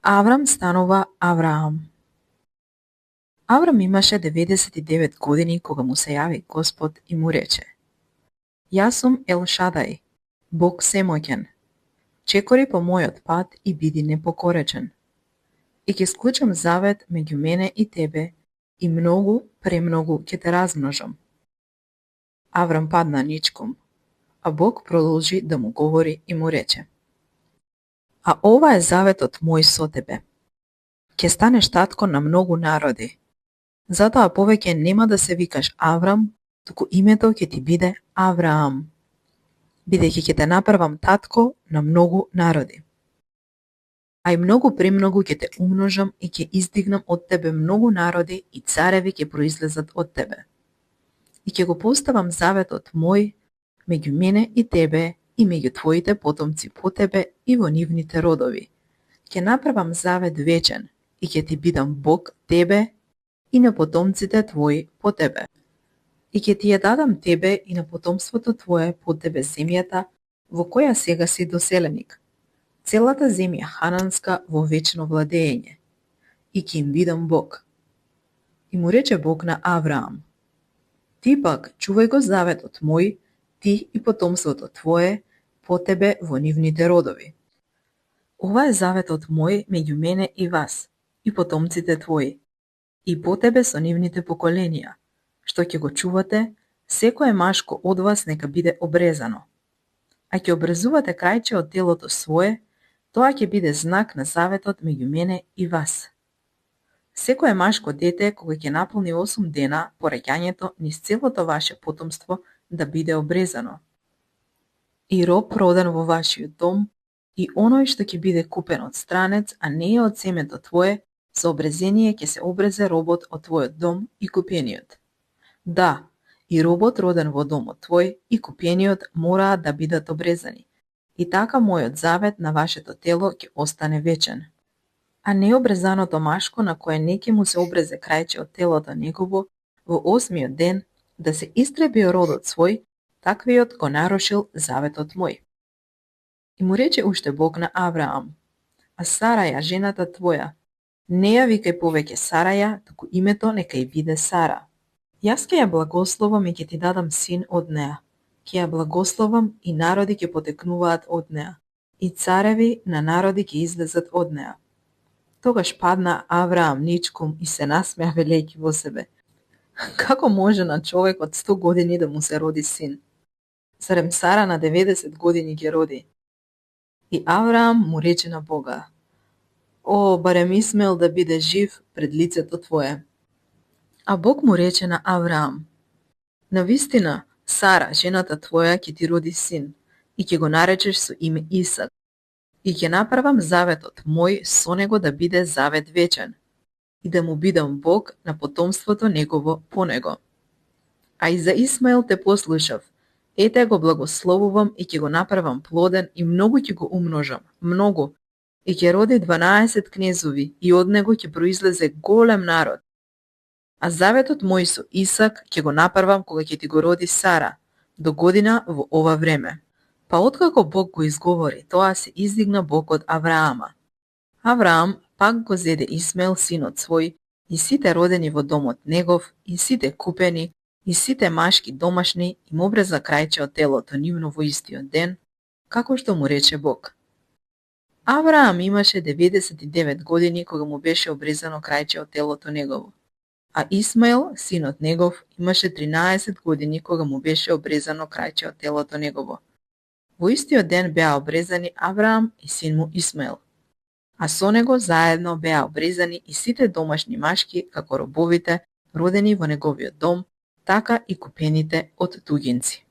Аврам станува Авраам. Аврам имаше 99 години кога му се јави Господ и му рече: Јас сум Ел Шадај, Бог Семоќен. Чекори по мојот пат и биди непокоречен. И ќе склучам завет меѓу мене и тебе и многу, премногу ќе те размножам. Аврам падна ничком, а Бог продолжи да му говори и му рече: А ова е заветот мој со тебе. Ќе станеш татко на многу народи. Затоа повеќе нема да се викаш Аврам, туку името ќе ти биде Авраам, бидејќи ќе те направам татко на многу народи. А и многу премногу ќе те умножам и ќе издигнам од тебе многу народи и цареви ќе произлезат од тебе. И ќе го поставам заветот мој меѓу мене и тебе и меѓу твоите потомци по тебе и во нивните родови. Ќе направам завет вечен и ќе ти бидам Бог тебе и на потомците твои по тебе. И ќе ти ја дадам тебе и на потомството твое по тебе земјата во која сега си доселеник, целата земја хананска во вечно владење, и ќе им бидам Бог. И му рече Бог на Авраам: Ти пак чувај го заветот мој, ти и потомството твое по тебе во нивните родови. Ова е заветот мој меѓу мене и вас, и потомците твои, и по тебе со нивните поколенија, што ќе го чувате, секое машко од вас нека биде обрезано. А ќе обрезувате крајче од телото свое, тоа ќе биде знак на заветот меѓу мене и вас. Секое машко дете кога ќе наполни 8 дена по раѓањето низ целото ваше потомство да биде обрезано. И роб роден во вашиот дом, и оној што ќе биде купен од странец, а не е од семето твое, со обрезение ќе се обрезе робот од твојот дом и купениот. Да, и робот роден во домот твој и купениот мораат да бидат обрезани. И така мојот завет на вашето тело ќе остане вечен. А необрезаното машко на кое не ќе му се обрезе крајче од телото негово, во 8-миот ден да се истреби родот свој, таквиот го нарушил заветот мој. И му рече уште Бог на Авраам: А Сараја, жената твоја, не ја викај повеќе Сараја, туку името нека и биде Сара. Јас ќе ја благословам и ќе ти дадам син од неа. Ќе ја благословам и народи ќе потекнуваат од неа, и цареви на народи ќе излезат од неа. Тогаш падна Авраам ничком и се насмеа велејќи во себе: Како може на човек од 100 години да му се роди син? Зарем Сара на 90 години ќе роди? И Авраам му рече на Бога: О, барем Исмаел да биде жив пред лицето твое. А Бог му рече на Авраам: Навистина, Сара, жената твоја, ќе ти роди син, и ќе го наречеш со име Исак, и ќе направам заветот мој со него да биде завет вечен, и да му бидам Бог на потомството негово по него. А и за Исмаел те послушав, ете го благословувам и ќе го направам плоден и многу ќе го умножам, многу, и ќе роди 12 кнезови и од него ќе произлезе голем народ. А заветот мој со Исак ќе го направам кога ќе ти го роди Сара, до година во ова време. Па откако Бог го изговори, тоа се издигна Бог од Авраама. Авраам пак го зеде Исмаел синот свој, и сите родени во домот негов, и сите купени, и сите машки домашни, им обреза крајче од телото нивно во истиот ден, како што му рече Бог. Авраам имаше 99 години кога му беше обрезано крајче од телото негово, а Исмаел, синот негов, имаше 13 години кога му беше обрезано крајче од телото негово. Во истиот ден беа обрезани Авраам и син му Исмаел, а со него заедно беа обрезани и сите домашни машки, како робовите, родени во неговиот дом, така и купените од туѓинци.